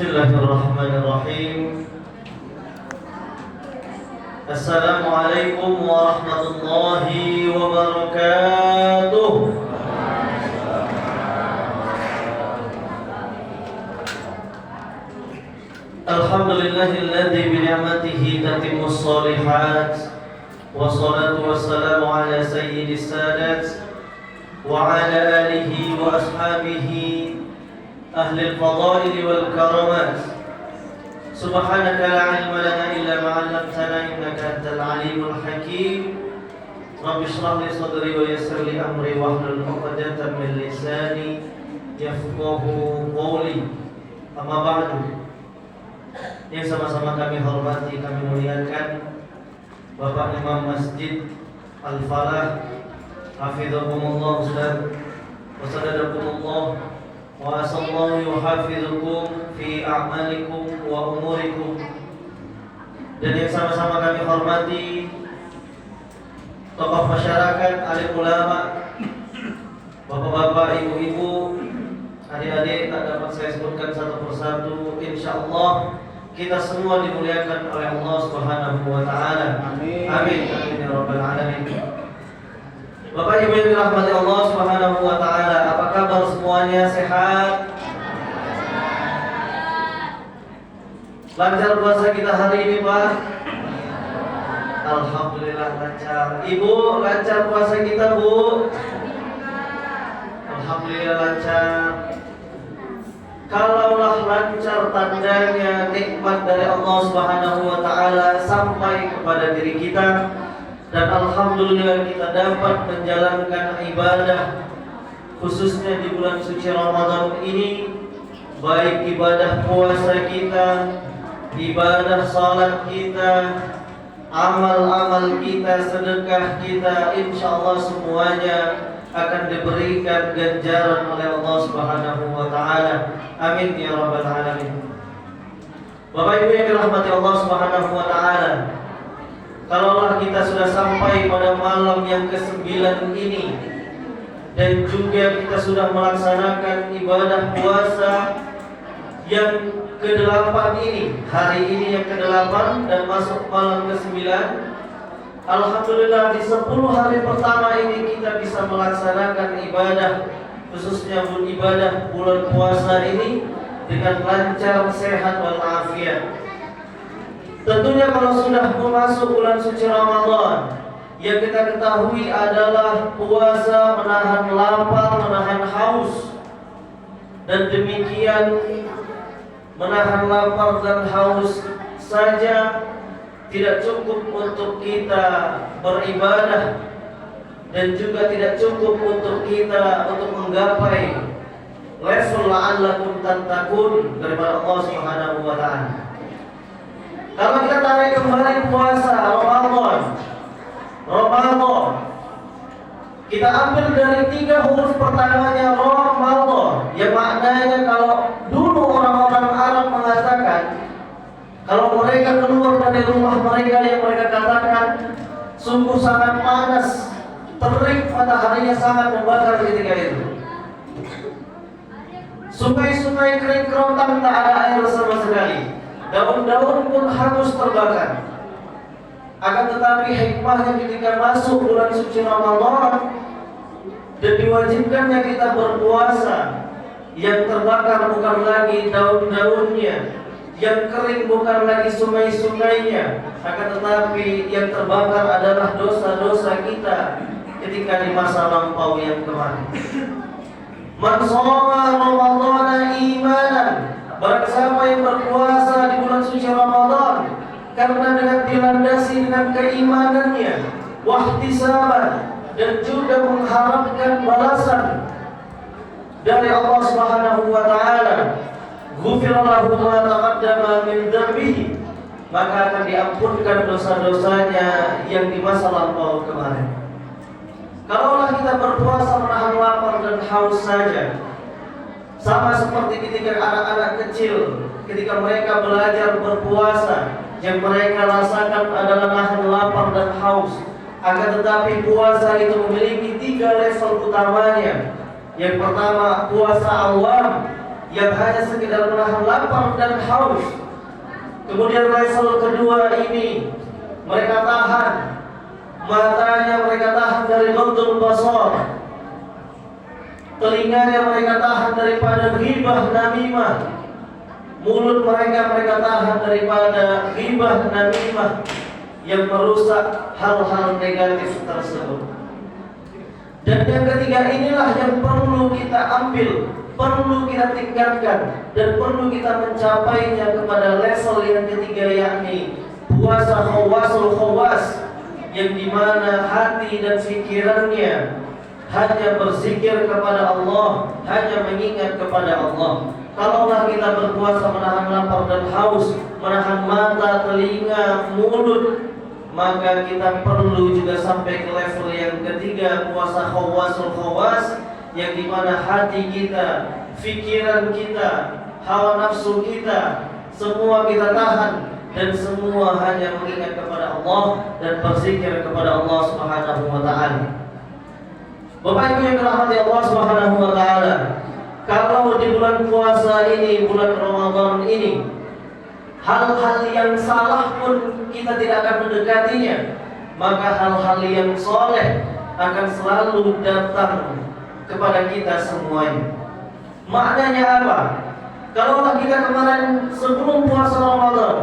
Bismillahirrahmanirrahim. Assalamualaikum warahmatullahi wabarakatuh. Alhamdulillahilladzi bi ni'matihi tatimmus shalihat. Wassalatu wassalamu ala sayyidis sadat wa ala alihi wa ashabihi ahli al-fadail wal karamat. Subhanaka la ilma lana illa ma 'allamtana innaka antal alimul hakim. Rabbi shrah li sadri wa yassir li amri wahlul 'uqdatam min lisani yafqahu qawli. Amma ba'du. Yang sama-sama kami hormati, kami muliakan Bapak Imam Masjid Al-Falah, hafidhakumullah wa sadadakumullah wa asallahu yuhafidhukum fi a'malikum wa umurikum. Dan yang sama-sama kami hormati tokoh masyarakat, alim ulama, bapak-bapak, ibu-ibu, adik-adik, tak dapat saya sebutkan satu persatu. Insyaallah kita semua dimuliakan oleh Allah Subhanahu wa taala. Amin. Amin ya rabbal alamin. Bapak Ibu yang dirahmati Allah Subhanahu wa taala, apa kabar semuanya? Sehat? Lancar puasa kita hari ini, Pak? Alhamdulillah lancar. Ibu, lancar puasa kita, Bu? Alhamdulillah lancar. Kalaulah lancar, tandanya nikmat dari Allah Subhanahu wa taala sampai kepada diri kita, dan alhamdulillah kita dapat menjalankan ibadah khususnya di bulan suci Ramadan ini, baik ibadah puasa kita, ibadah salat kita, amal-amal kita, sedekah kita, insyaallah semuanya akan diberikan ganjaran oleh Allah Subhanahu wa taala. Amin ya rabbal alamin. Bapak Ibu yang dirahmati Allah Subhanahu wa taala, kalaulah kita sudah sampai pada malam yang ke-9 ini, dan juga kita sudah melaksanakan ibadah puasa yang ke-8 ini, hari ini yang ke-8 dan masuk malam ke-9, alhamdulillah di 10 hari pertama ini kita bisa melaksanakan ibadah, khususnya ibadah bulan puasa ini dengan lancar, sehat walafiat. Tentunya kalau sudah masuk bulan suci Ramadan, yang kita ketahui adalah puasa menahan lapar, menahan haus. Dan demikian menahan lapar dan haus saja tidak cukup untuk kita beribadah, dan juga tidak cukup untuk kita untuk menggapai level la'allakum tattaqun daripada Allah Subhanahu wa taala. Kalau kita tarik kembali puasa Ramadan, kita ambil dari 3 huruf pertamanya Ramadan, yang maknanya kalau dulu orang-orang Arab mengatakan, kalau mereka keluar dari rumah mereka yang mereka katakan sungguh sangat panas, terik, mataharinya sangat membakar ketika itu. Sungai-sungai kering kerontang, tak ada air sama sekali. Daun-daun pun hangus terbakar. Akan tetapi hikmahnya ketika masuk bulan suci Ramadan dan diwajibkannya kita berpuasa, yang terbakar bukan lagi daun-daunnya, yang kering bukan lagi sungai-sungainya, akan tetapi yang terbakar adalah dosa-dosa kita ketika di masa lampau yang kemarin. Man shoma Ramadhana imanan, barang siapa yang berpuasa di bulan suci Ramadan karena dengan dilandasi dengan keimanannya, wahtisaban, dan juga mengharapkan balasan dari Allah Subhanahu wa taala, ghufira lahu ma taqaddama min dhanbihi, maka akan diampunkan dosa-dosanya yang di masa lampau kemarin. Kalaulah kita berpuasa menahan lapar dan haus saja, sama seperti ketika anak-anak kecil ketika mereka belajar berpuasa, yang mereka rasakan adalah nahan lapar dan haus. Akan tetapi puasa itu memiliki 3 level utamanya. Yang pertama puasa awam, yang hanya sekedar menahan lapar dan haus. Kemudian level kedua ini mereka tahan matanya, mereka tahan dari ghadul basar, telinganya mereka tahan daripada ghibah namimah, mulut mereka tahan daripada ghibah namimah yang merusak hal-hal negatif tersebut. Dan yang ketiga inilah yang perlu kita ambil, perlu kita tingkatkan, dan perlu kita mencapainya kepada level yang ketiga, yakni puasa khawasul khawas, yang dimana hati dan pikirannya hanya berzikir kepada Allah, hanya mengingat kepada Allah. Kalaulah kita berpuasa menahan lapar dan haus, menahan mata, telinga, mulut, maka kita perlu juga sampai ke level yang ketiga, puasa khawasul khawas, yang dimana hati kita, pikiran kita, hawa nafsu kita, semua kita tahan, dan semua hanya mengingat kepada Allah dan berzikir kepada Allah Subhanahu wa taala. Bapak Ibu yang dirahmati Allah Subhanahu wa taala, kalau di bulan puasa ini, bulan Ramadan ini, hal-hal yang salah pun kita tidak akan mendekatinya, maka hal-hal yang soleh akan selalu datang kepada kita semuanya. Maknanya apa? Kalau kita kemarin sebelum puasa Ramadan,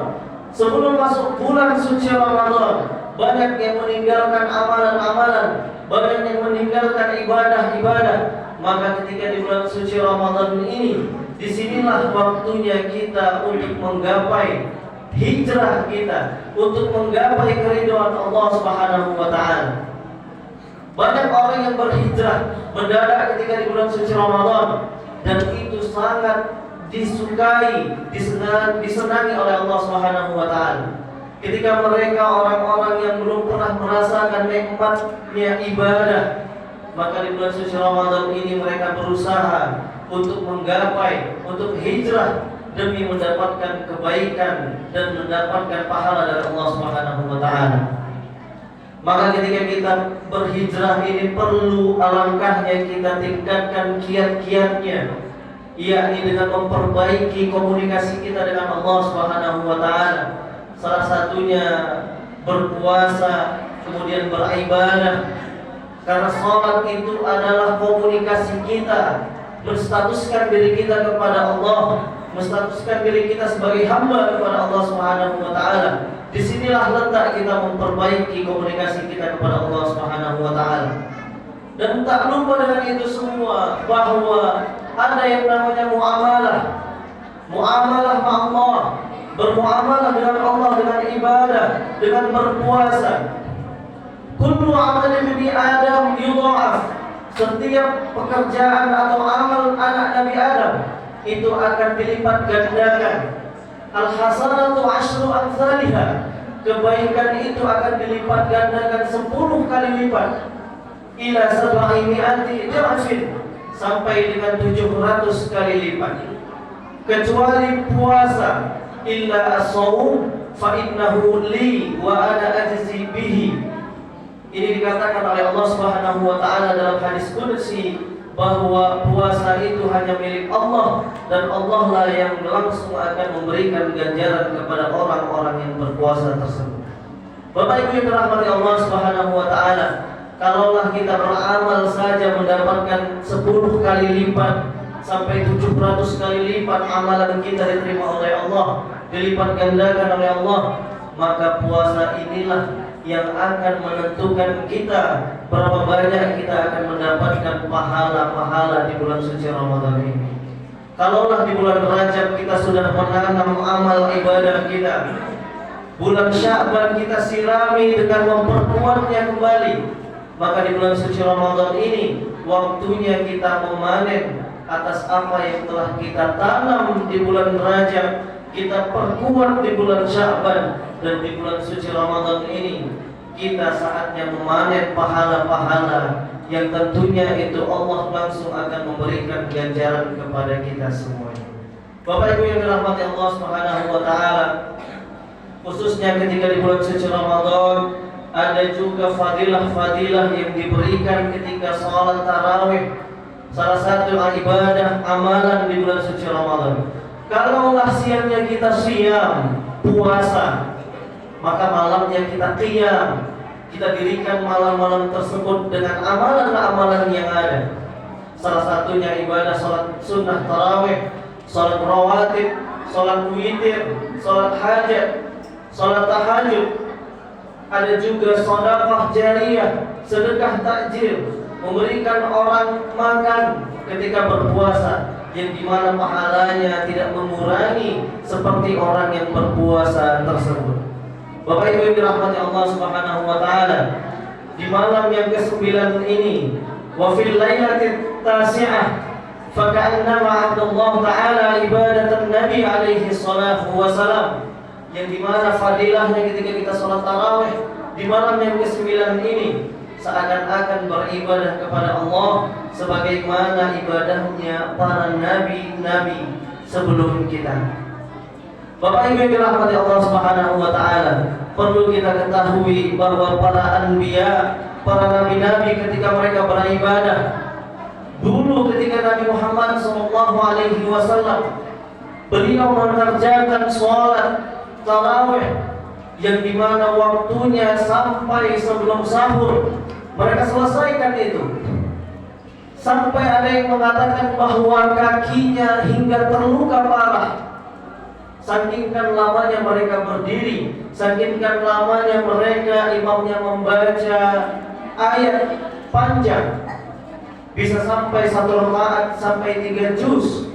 sebelum masuk bulan suci Ramadan, banyak yang meninggalkan amalan-amalan, banyak yang meninggalkan ibadah-ibadah, maka ketika di bulan suci Ramadan ini, disinilah waktunya kita untuk menggapai hijrah kita, untuk menggapai keridhaan Allah Subhanahu wa taala. Banyak orang yang berhijrah mendadak ketika di bulan suci Ramadan, dan itu sangat disukai, disenangi oleh Allah Subhanahu wa taala. Ketika mereka orang-orang yang belum pernah merasakan nikmatnya ibadah, maka di bulan suci Ramadan ini mereka berusaha untuk menggapai, untuk hijrah demi mendapatkan kebaikan dan mendapatkan pahala dari Allah Subhanahu wa taala. Maka ketika kita berhijrah ini perlu alangkahnya kita tingkatkan kiat-kiatnya, yakni dengan memperbaiki komunikasi kita dengan Allah Subhanahu wa taala. Salah satunya berpuasa, kemudian beribadah. Karena sholat itu adalah komunikasi kita, menstatuskan diri kita kepada Allah, menstatuskan diri kita sebagai hamba kepada Allah Subhanahu wa taala. Disinilah letak kita memperbaiki komunikasi kita kepada Allah Subhanahu wa taala. Dan tak lupa dengan itu semua bahwa ada yang namanya muamalah. Muamalah sama Allah, bermuamalah dengan Allah dengan ibadah, dengan berpuasa. Kullu amal ibni Adam yudha'af. Setiap pekerjaan atau amal anak Nabi Adam itu akan dilipat gandakan. Al-hasanatu asyru amsalihha. Kebaikan itu akan dilipat gandakan 10 kali lipat. Ila sab'i mi'ati dha'fin, sampai dengan 700 kali lipat. Kecuali puasa, illa as-shaum fa innahu li wa ana ajzi bihi. Ini dikatakan oleh Allah Subhanahu wa taala dalam hadis qudsi bahwa puasa itu hanya milik Allah, dan Allah lah yang langsung akan memberikan ganjaran kepada orang-orang yang berpuasa tersebut. Bapak Ibu yang dirahmati Allah Subhanahu wa taala, kalaulah kita beramal saja mendapatkan 10 kali lipat sampai 700 kali lipat amalan kita diterima oleh Allah, dilipat gandakan oleh Allah, maka puasa inilah yang akan menentukan kita berapa banyak kita akan mendapatkan pahala-pahala di bulan suci Ramadan ini. Kalaulah di bulan Rajab kita sudah menanam amal ibadah kita, bulan Sya'ban kita sirami dengan memperkuatnya kembali, maka di bulan suci Ramadan ini waktunya kita memanen atas apa yang telah kita tanam di bulan Rajab, kita perkuat di bulan Sya'ban, dan di bulan suci Ramadan ini kita saatnya memanen pahala-pahala yang tentunya itu Allah langsung akan memberikan ganjaran kepada kita semuanya. Bapak Ibu yang dirahmati Allah Subhanahu wa taala, khususnya ketika di bulan suci Ramadan ada juga fadilah-fadilah yang diberikan ketika salat tarawih. salah satu ibadah amalan di bulan suci Ramadan. Kalaulah siangnya kita siam, puasa, maka malamnya kita qiyam. Kita dirikan malam-malam tersebut dengan amalan-amalan yang ada. Salah satunya ibadah salat sunnah tarawih, salat rawatib, salat witir, salat hajat, salat tahajud. Ada juga sedekah jariyah, sedekah takjil, memberikan orang makan ketika berpuasa, yang dimana pahalanya tidak mengurangi seperti orang yang berpuasa tersebut. Bapak Ibu yang dirahmati Allah Subhanahu wa taala, di malam yang ke-9 ini, wa fil lailatit tasi'ah, fa ka'annama Allah taala ibadatan Nabi alaihi salatu wasalam, yang dimana fadilahnya ketika kita salat tarawih di malam yang ke-9 ini seakan-akan beribadah kepada Allah sebagaimana ibadahnya para nabi-nabi sebelum kita. Bapak Ibu yang dirahmati Allah Subhanahu wa taala, perlu kita ketahui bahwa para anbiya, para nabi-nabi ketika mereka beribadah dulu, ketika Nabi Muhammad SAW beliau mengerjakan sholat tarawih yang dimana waktunya sampai sebelum sahur, mereka selesaikan itu. Sampai ada yang mengatakan bahwa kakinya hingga terluka parah, sakingkan lamanya mereka berdiri, sakingkan lamanya mereka imamnya membaca ayat panjang, bisa sampai 1 rakaat sampai 3 juz.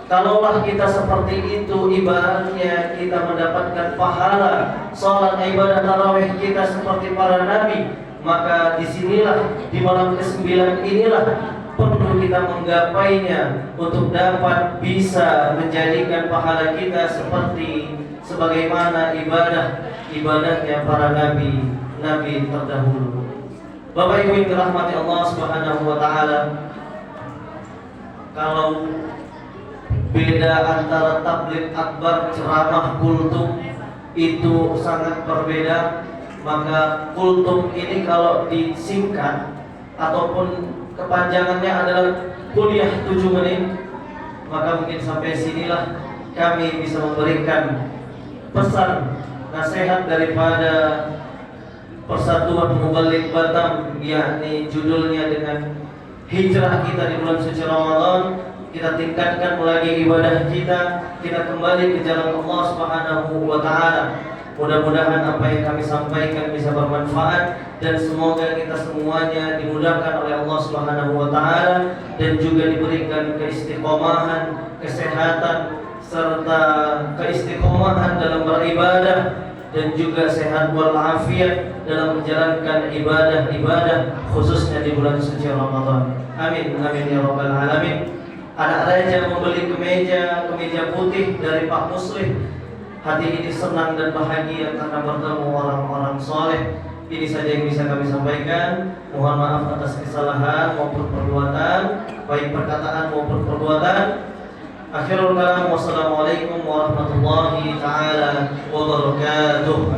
Kalaulah kita seperti itu, ibaratnya kita mendapatkan pahala salat ibadah tarawih kita seperti para nabi. Maka disinilah, di malam ke-9 inilah perlu kita menggapainya untuk dapat bisa menjadikan pahala kita seperti sebagaimana ibadahnya para nabi terdahulu. Bapak Ibu yang dirahmati Allah Subhanahu wa taala, kalau beda antara tabligh akbar, ceramah kultum itu sangat berbeda, maka kultum ini kalau disingkat ataupun kepanjangannya adalah kuliah 7 menit, maka mungkin sampai sinilah kami bisa memberikan pesan nasihat daripada Persatuan Mubalik Batam, yakni judulnya dengan hijrah kita di bulan suci Ramadan. Kita tingkatkan lagi ibadah kita kembali ke jalan Allah Subhanahu wa taala. Mudah-mudahan apa yang kami sampaikan bisa bermanfaat, dan semoga kita semuanya dimudahkan oleh Allah Subhanahu wa taala dan juga diberikan keistiqomahan, kesehatan serta keistiqomahan dalam beribadah, dan juga sehat walafiat dalam menjalankan ibadah-ibadah khususnya di bulan suci Ramadan. Amin amin ya rabbal alamin. Anak raja membeli kemeja putih dari Pak Muslim. Hati ini senang dan bahagia karena bertemu orang-orang soleh. Ini saja yang bisa kami sampaikan. Mohon maaf atas kesalahan maupun perbuatan, baik perkataan maupun perbuatan. Akhirul kalam, wassalamualaikum warahmatullahi taala wabarakatuh.